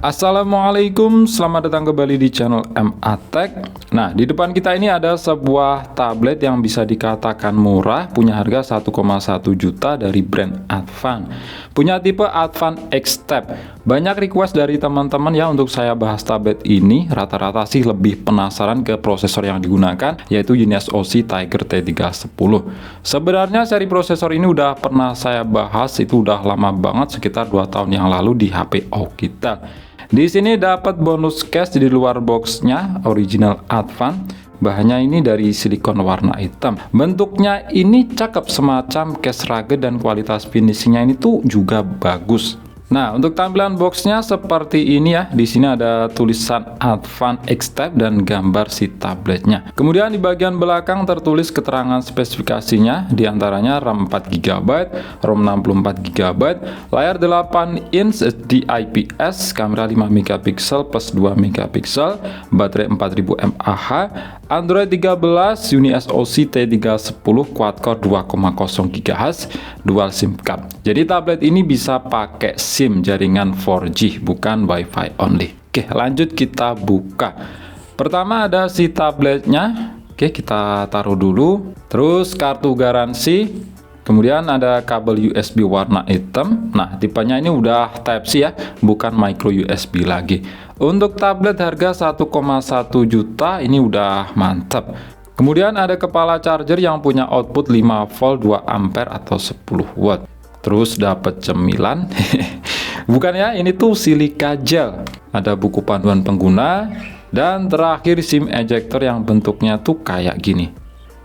Assalamualaikum, selamat datang kembali di channel MA Tech. Nah, di depan kita ini ada sebuah tablet yang bisa dikatakan murah, punya harga 1,1 juta dari brand Advan. Punya tipe Advan X-Tab. Banyak request dari teman-teman ya untuk saya bahas tablet ini. Rata-rata sih lebih penasaran ke prosesor yang digunakan, yaitu SoC Tiger T310. Sebenarnya seri prosesor ini udah pernah saya bahas, itu udah lama banget, sekitar 2 tahun yang lalu di HPO kita. Di sini dapat bonus case di luar boxnya, original Advan. Bahannya ini dari silikon warna hitam. Bentuknya ini cakep, semacam case rugged, dan kualitas finishingnya ini tuh juga bagus. Nah, untuk tampilan boxnya seperti ini ya. Di sini ada tulisan Advan X-Tab dan gambar si tabletnya. Kemudian di bagian belakang tertulis keterangan spesifikasinya, diantaranya RAM 4GB, ROM 64GB, layar 8 inch HD IPS, kamera 5MP plus 2MP, baterai 4000 mAh, Android 13, SoC T310, quad-core 2,0 GHz, dual SIM card. Jadi tablet ini bisa pakai SIM jaringan 4G, bukan WiFi only. Oke, lanjut kita buka. Pertama ada si tabletnya. Oke, kita taruh dulu. Terus kartu garansi. Kemudian ada kabel USB warna hitam. Nah, tipenya ini udah Type-C ya, bukan micro USB lagi. Untuk tablet harga 1,1 juta, ini udah mantap. Kemudian ada kepala charger yang punya output 5 volt 2 ampere atau 10 watt. Terus dapat cemilan. Bukan ya, ini tuh silika gel. Ada buku panduan pengguna. Dan terakhir SIM ejector yang bentuknya tuh kayak gini.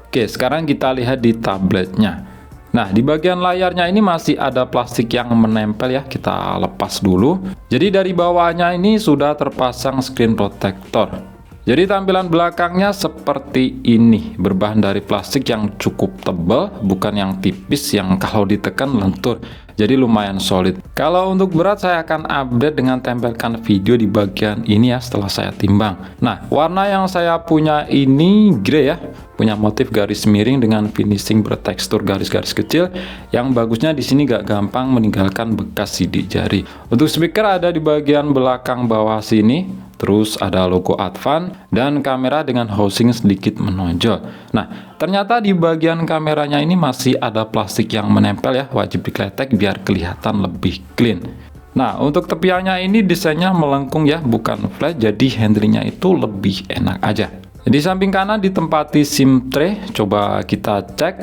Oke, sekarang kita lihat di tabletnya. Nah, di bagian layarnya ini masih ada plastik yang menempel ya, kita lepas dulu. Jadi dari bawahnya ini sudah terpasang screen protector. Jadi tampilan belakangnya seperti ini, berbahan dari plastik yang cukup tebal, bukan yang tipis yang kalau ditekan lentur. Jadi lumayan solid. Kalau untuk berat saya akan update dengan tempelkan video di bagian ini ya setelah saya timbang. Nah, warna yang saya punya ini grey ya. Punya motif garis miring dengan finishing bertekstur garis-garis kecil. Yang bagusnya di sini gak gampang meninggalkan bekas sidik jari. Untuk speaker ada di bagian belakang bawah sini. Terus ada logo Advan dan kamera dengan housing sedikit menonjol. Nah, ternyata di bagian kameranya ini masih ada plastik yang menempel ya, wajib dikletek biar kelihatan lebih clean. Nah, untuk tepiannya ini desainnya melengkung ya, bukan flat, jadi handlingnya itu lebih enak aja. Di samping kanan ditempati SIM tray, coba kita cek,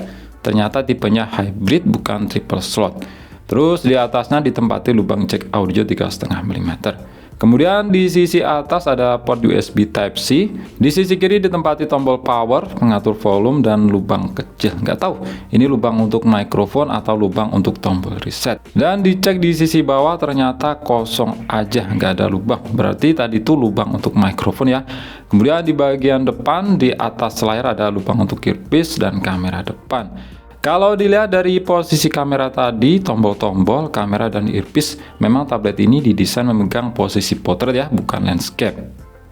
ternyata tipenya hybrid bukan triple slot. Terus di atasnya ditempati lubang jack audio 3,5 mm. Kemudian di sisi atas ada port USB Type-C. Di sisi kiri ditempati tombol power, pengatur volume, dan lubang kecil. Nggak tahu ini lubang untuk mikrofon atau lubang untuk tombol reset. Dan dicek di sisi bawah ternyata kosong aja, nggak ada lubang. Berarti tadi itu lubang untuk mikrofon ya. Kemudian di bagian depan di atas layar ada lubang untuk earpiece dan kamera depan. Kalau dilihat dari posisi kamera tadi, tombol-tombol, kamera, dan earpiece, memang tablet ini didesain memegang posisi potret ya, bukan landscape.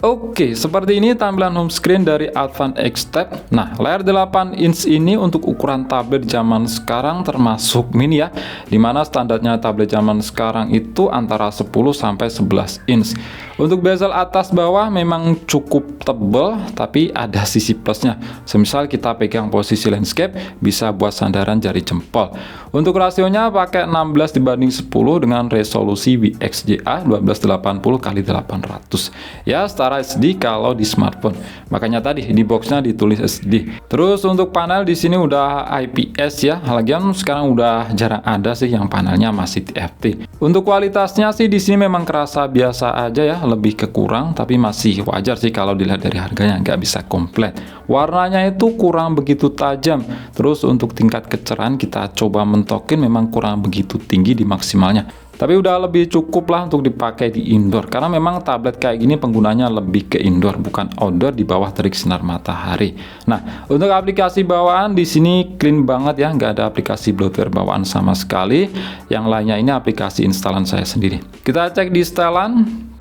Oke, seperti ini tampilan home screen dari Advan X-Tab. Nah, layar 8 inch ini untuk ukuran tablet zaman sekarang termasuk mini ya, dimana standarnya tablet zaman sekarang itu antara 10 sampai 11 inch. Untuk bezel atas bawah memang cukup tebal, tapi ada sisi plusnya. Semisal kita pegang posisi landscape, bisa buat sandaran jari jempol. Untuk rasionya pakai 16:10 dengan resolusi VXGA 1280x800. Ya, setara SD kalau di smartphone. Makanya tadi di boxnya ditulis SD. Terus untuk panel di sini udah IPS ya. Lagian sekarang udah jarang ada sih yang panelnya masih TFT. Untuk kualitasnya sih di sini memang kerasa biasa aja ya, lebih ke kurang, tapi masih wajar sih kalau dilihat dari harganya, nggak bisa komplit. Warnanya itu kurang begitu tajam. Terus untuk tingkat kecerahan kita coba mentokin, memang kurang begitu tinggi di maksimalnya. Tapi udah lebih cukup lah untuk dipakai di indoor, karena memang tablet kayak gini penggunanya lebih ke indoor bukan outdoor di bawah terik sinar matahari. Nah, untuk aplikasi bawaan di sini clean banget ya, nggak ada aplikasi bloatware bawaan sama sekali. Yang lainnya ini aplikasi instalan saya sendiri. Kita cek di setelan.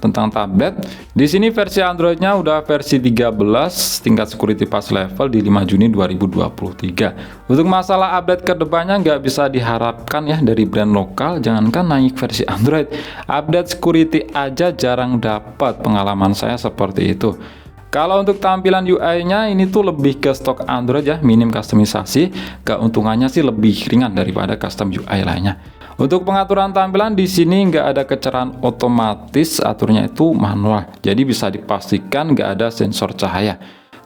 tentang tablet. Di sini versi Androidnya udah versi 13, tingkat security pass level di 5 Juni 2023. Untuk masalah update ke depannya nggak bisa diharapkan ya dari brand lokal, jangankan naik versi Android, update security aja jarang dapat, pengalaman saya seperti itu. Kalau untuk tampilan UI-nya ini tuh lebih ke stok Android ya, minim kustomisasi, keuntungannya sih lebih ringan daripada custom UI lainnya. Untuk pengaturan tampilan di sini nggak ada kecerahan otomatis, aturnya itu manual, jadi bisa dipastikan nggak ada sensor cahaya.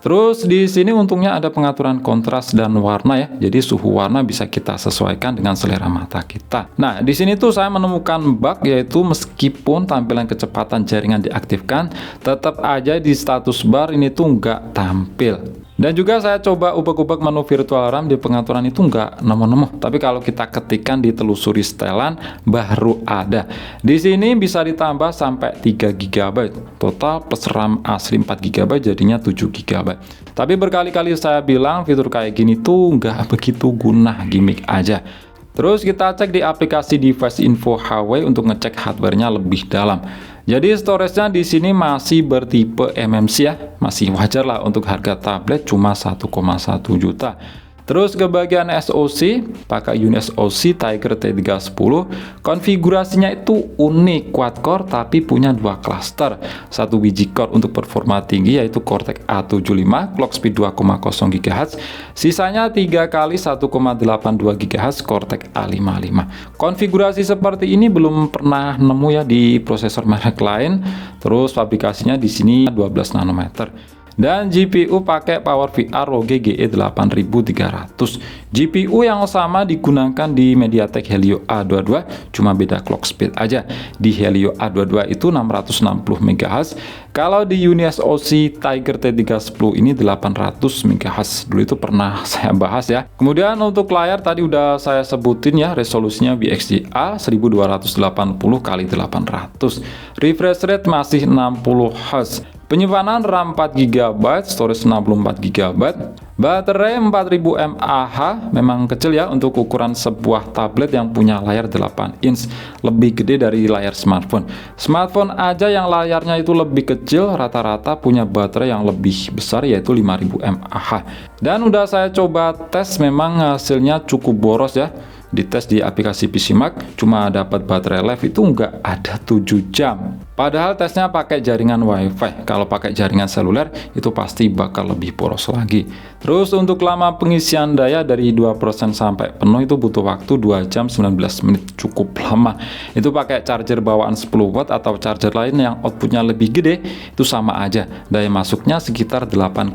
Terus di sini untungnya ada pengaturan kontras dan warna ya. Jadi suhu warna bisa kita sesuaikan dengan selera mata kita. Nah, di sini tuh saya menemukan bug, yaitu meskipun tampilan kecepatan jaringan diaktifkan, tetap aja di status bar ini tuh nggak tampil. Dan juga saya coba ubek-ubek menu virtual RAM di pengaturan itu nggak nemu-nemu. Tapi kalau kita ketikkan di telusuri setelan baru ada. Di sini bisa ditambah sampai 3 GB. Total plus RAM asli 4 GB jadinya 7 GB. Tapi berkali-kali saya bilang fitur kayak gini tuh nggak begitu guna, gimmick aja. Terus kita cek di aplikasi Device Info HW untuk ngecek hardware-nya lebih dalam. Jadi storage-nya di sini masih bertipe MMC ya, masih wajar lah untuk harga tablet cuma 1,1 juta. Terus ke bagian SoC, pakai unit SoC Tiger T310. Konfigurasinya itu unik, quad core tapi punya 2 cluster. Satu biji core untuk performa tinggi yaitu Cortex A75, clock speed 2,0 GHz. Sisanya 3 kali 1,82 GHz Cortex A55. Konfigurasi seperti ini belum pernah nemu ya di prosesor merek lain. Terus fabrikasinya di sini 12 nanometer. Dan GPU pakai PowerVR ROG GE8300. GPU yang sama digunakan di MediaTek Helio A22, cuma beda clock speed aja. Di Helio A22 itu 660 MHz, kalau di UniSoC Tiger T310 ini 800 MHz. Dulu itu pernah saya bahas ya. Kemudian untuk layar tadi udah saya sebutin ya, resolusinya VXDA 1280x800. Refresh rate masih 60 Hz. Penyimpanan RAM 4 GB, storage 64 GB, baterai 4000 mAh, memang kecil ya untuk ukuran sebuah tablet yang punya layar 8 inch, lebih gede dari layar smartphone. Smartphone aja yang layarnya itu lebih kecil, rata-rata punya baterai yang lebih besar yaitu 5000 mAh. Dan udah saya coba tes, memang hasilnya cukup boros ya. Dites di aplikasi PCMark cuma dapat baterai life itu nggak ada 7 jam. Padahal tesnya pakai jaringan WiFi. Kalau pakai jaringan seluler itu pasti bakal lebih boros lagi. Terus untuk lama pengisian daya dari 2% sampai penuh itu butuh waktu 2 jam 19 menit, cukup lama. Itu pakai charger bawaan 10 watt atau charger lain yang outputnya lebih gede, itu sama aja. Daya masuknya sekitar 8,5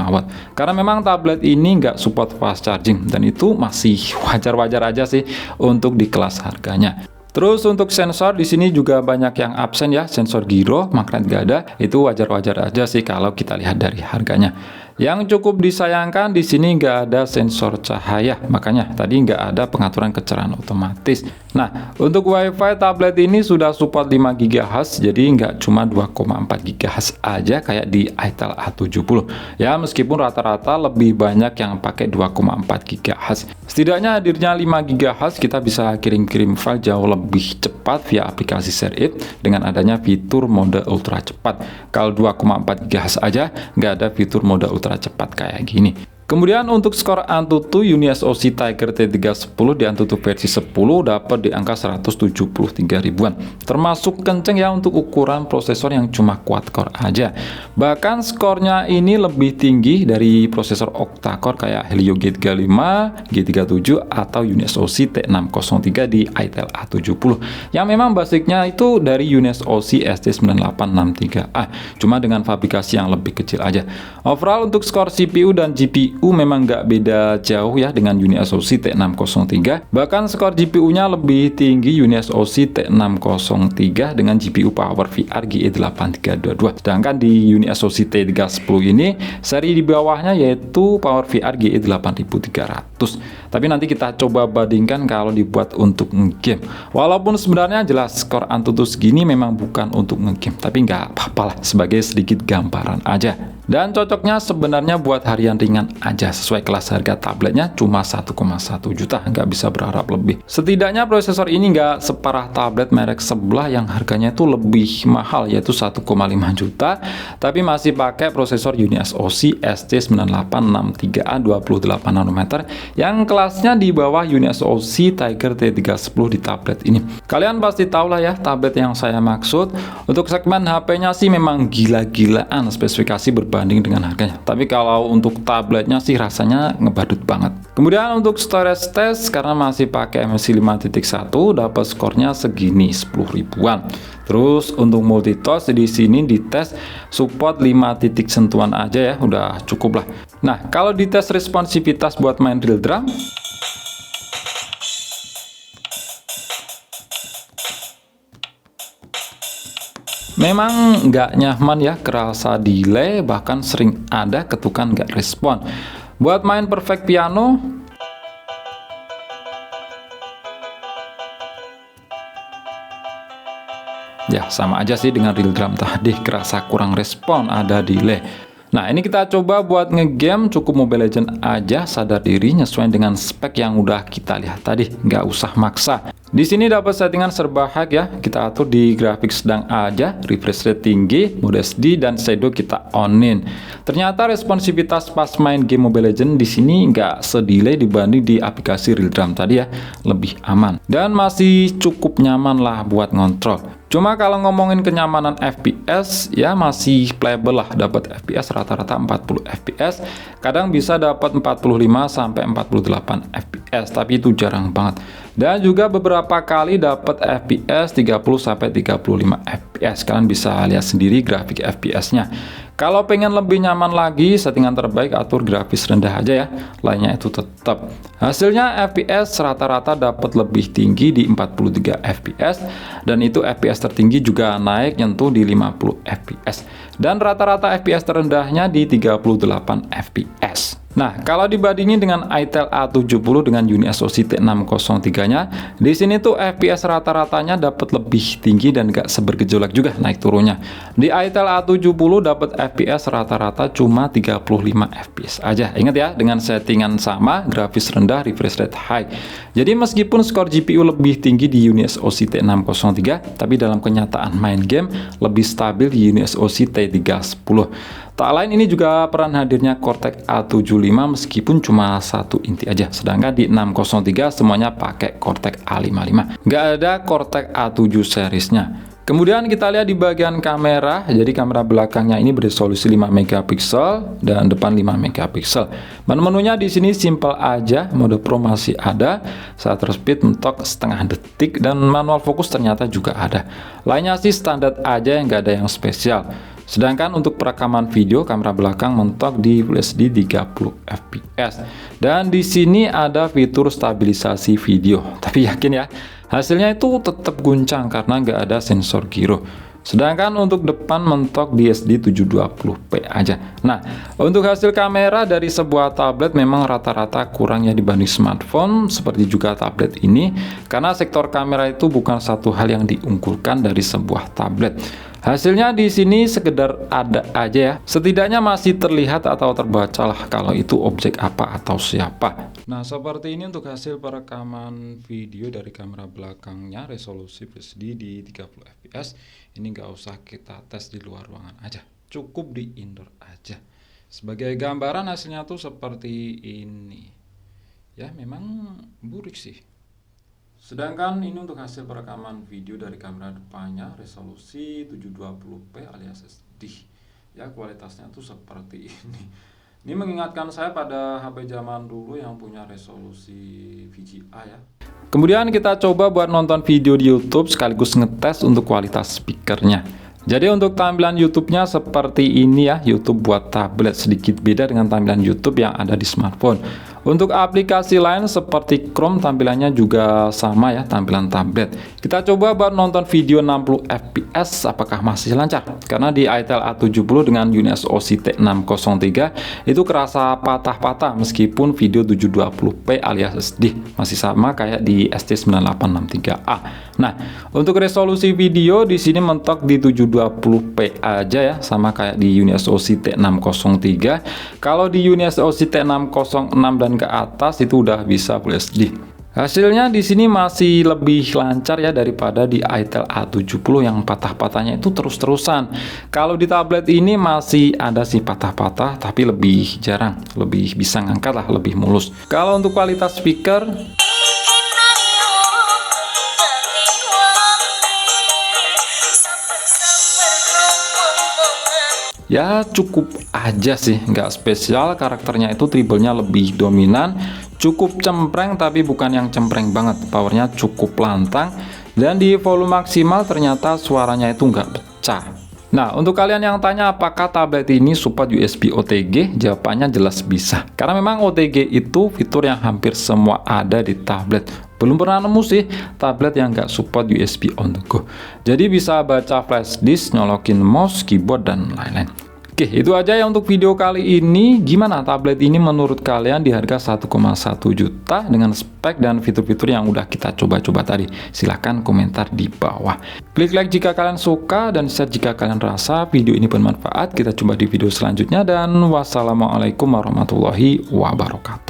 watt. Karena memang tablet ini nggak support fast charging dan itu masih wajar-wajar aja sih untuk di kelas harganya. Terus untuk sensor di sini juga banyak yang absen ya, sensor giro, magnet nggak ada, itu wajar-wajar aja sih kalau kita lihat dari harganya. Yang cukup disayangkan di sini nggak ada sensor cahaya, makanya tadi nggak ada pengaturan kecerahan otomatis. Nah, untuk WiFi tablet ini sudah support 5 GHz, jadi nggak cuma 2,4 GHz aja kayak di Itel A70. Ya, meskipun rata-rata lebih banyak yang pakai 2,4 GHz. Setidaknya hadirnya 5 GHz kita bisa kirim-kirim file jauh lebih cepat via aplikasi ShareIt dengan adanya fitur mode ultra cepat. Kalau 2,4 GHz aja nggak ada fitur mode ultra cepat kayak gini. Kemudian untuk skor Antutu UniSoC Tiger T310 di Antutu versi 10 dapat di angka 173 ribuan. Termasuk kenceng ya untuk ukuran prosesor yang cuma quad core aja. Bahkan skornya ini lebih tinggi dari prosesor octa-core kayak Helio G35, G37 atau UniSoC T603 di Itel A70. Yang memang basicnya itu dari UniSoC ST9863A, cuma dengan fabrikasi yang lebih kecil aja. Overall untuk skor CPU dan GPU memang nggak beda jauh ya dengan UniSoC T603. Bahkan skor GPU-nya lebih tinggi UniSoC T603 dengan GPU PowerVR GE8322. Sedangkan di UniSoC T310 ini seri di bawahnya yaitu PowerVR GE8300. Tapi nanti kita coba bandingkan kalau dibuat untuk ngegame. Walaupun sebenarnya jelas skor Antutu segini memang bukan untuk ngegame, tapi nggak apa-apa lah sebagai sedikit gambaran aja. Dan cocoknya sebenarnya buat harian ringan aja. Sesuai kelas harga tabletnya cuma 1,1 juta, nggak bisa berharap lebih. Setidaknya prosesor ini nggak separah tablet merek sebelah yang harganya itu lebih mahal, yaitu 1,5 juta, tapi masih pakai prosesor UniSoC ST9863A 28 nanometer yang kelasnya di bawah UniSoC Tiger T310 di tablet ini. Kalian pasti tahu lah ya tablet yang saya maksud. Untuk segmen HP-nya sih memang gila-gilaan spesifikasi berbanding dengan harganya. Tapi kalau untuk tabletnya sih rasanya ngebadut banget. Kemudian untuk storage test karena masih pakai MSI 5.1 dapat skornya segini 10 ribuan. Terus untuk multitouch di sini dites support 5 titik sentuhan aja ya, udah cukup lah. Nah, kalau dites responsivitas buat main real drum, memang nggak nyaman ya, kerasa delay, bahkan sering ada ketukan nggak respon. Buat main perfect piano, ya sama aja sih dengan real drum tadi, kerasa kurang respon, ada delay. Nah ini kita coba buat ngegame, cukup Mobile Legends aja, sadar diri, nyesuaiin dengan spek yang udah kita lihat tadi, nggak usah maksa. Di sini dapat settingan serba hack ya, kita atur di grafik sedang aja, refresh rate tinggi, mode SD dan shadow kita onin. Ternyata responsivitas pas main game Mobile Legends di sini nggak sedelay dibanding di aplikasi real drum tadi ya, lebih aman dan masih cukup nyaman lah buat ngontrol. Cuma kalau ngomongin kenyamanan FPS ya masih playable lah, dapat FPS rata-rata 40 FPS, kadang bisa dapat 45 sampai 48 FPS, tapi itu jarang banget. Dan juga beberapa kali dapat FPS 30 sampai 35 FPS. Kalian bisa lihat sendiri grafik FPS-nya. Kalau pengen lebih nyaman lagi, settingan terbaik atur grafis rendah aja ya. Lainnya itu tetap. Hasilnya FPS rata-rata dapat lebih tinggi di 43 FPS dan itu FPS tertinggi juga naik nyentuh di 50 FPS. Dan rata-rata FPS terendahnya di 38 FPS. Nah, kalau dibandingin dengan itel A70 dengan UniSoC T603-nya, di sini tuh FPS rata-ratanya dapat lebih tinggi dan gak sebergejolak juga naik turunnya. Di itel A70 dapat FPS rata-rata cuma 35 FPS aja. Ingat ya, dengan settingan sama, grafis rendah, refresh rate high. Jadi meskipun skor GPU lebih tinggi di UniSoC T603, tapi dalam kenyataan main game lebih stabil di UniSoC T310. Tak lain ini juga peran hadirnya Cortex A75 meskipun cuma satu inti aja, sedangkan di 603 semuanya pakai Cortex A55, nggak ada Cortex A7 seriesnya. Kemudian kita lihat di bagian kamera, jadi kamera belakangnya ini beresolusi 5 megapiksel dan depan 5 megapiksel. Menu-menunya di sini simple aja, mode pro masih ada, shutter speed mentok setengah detik dan manual fokus ternyata juga ada. Lainnya sih standar aja, yang nggak ada yang spesial. Sedangkan untuk perekaman video, kamera belakang mentok di Full HD 30 fps. Dan di sini ada fitur stabilisasi video. Tapi yakin ya, hasilnya itu tetap guncang karena nggak ada sensor giro. Sedangkan untuk depan mentok di SD 720p aja. Nah, untuk hasil kamera dari sebuah tablet memang rata-rata kurang ya dibanding smartphone, seperti juga tablet ini, karena sektor kamera itu bukan satu hal yang diunggulkan dari sebuah tablet. Hasilnya di sini sekedar ada aja ya. Setidaknya masih terlihat atau terbaca lah kalau itu objek apa atau siapa. Nah, seperti ini untuk hasil perekaman video dari kamera belakangnya, resolusi HD di 30 fps. Ini nggak usah kita tes di luar ruangan aja, cukup di indoor aja. Sebagai gambaran hasilnya tuh seperti ini. Ya, memang burik sih. Sedangkan ini untuk hasil perekaman video dari kamera depannya, resolusi 720p alias SD. Ya, kualitasnya tuh seperti ini. Ini mengingatkan saya pada HP zaman dulu yang punya resolusi VGA ya. Kemudian kita coba buat nonton video di YouTube sekaligus ngetes untuk kualitas speakernya. Jadi untuk tampilan YouTube-nya seperti ini ya, YouTube buat tablet, sedikit beda dengan tampilan YouTube yang ada di smartphone. Untuk aplikasi lain seperti Chrome tampilannya juga sama ya, tampilan tablet. Kita coba buat nonton video 60 fps apakah masih lancar. Karena di Itel A70 dengan UNISOC T603 itu kerasa patah-patah meskipun video 720p alias SD masih sama kayak di ST9863A. Nah, untuk resolusi video di sini mentok di 720p aja ya, sama kayak di UNISOC T603. Kalau di UNISOC T606 dan ke atas itu udah bisa Full HD. Hasilnya di sini masih lebih lancar ya daripada di Itel A70 yang patah-patahnya itu terus-terusan. Kalau di tablet ini masih ada sih patah-patah, tapi lebih jarang, lebih bisa ngangkat lah, lebih mulus. Kalau untuk kualitas speaker, ya cukup aja sih, nggak spesial. Karakternya itu treble-nya lebih dominan, cukup cempreng tapi bukan yang cempreng banget. Powernya cukup lantang, dan di volume maksimal ternyata suaranya itu nggak pecah. Nah, untuk kalian yang tanya apakah tablet ini support USB OTG, jawabannya jelas bisa. Karena memang OTG itu fitur yang hampir semua ada di tablet. Belum pernah nemu sih tablet yang nggak support USB on the go. Jadi bisa baca flash disk, nyolokin mouse, keyboard, dan lain-lain. Oke, itu aja ya untuk video kali ini. Gimana tablet ini menurut kalian di harga 1,1 juta dengan spek dan fitur-fitur yang udah kita coba-coba tadi? Silahkan komentar di bawah. Klik like jika kalian suka dan share jika kalian rasa video ini bermanfaat. Kita coba di video selanjutnya dan wassalamualaikum warahmatullahi wabarakatuh.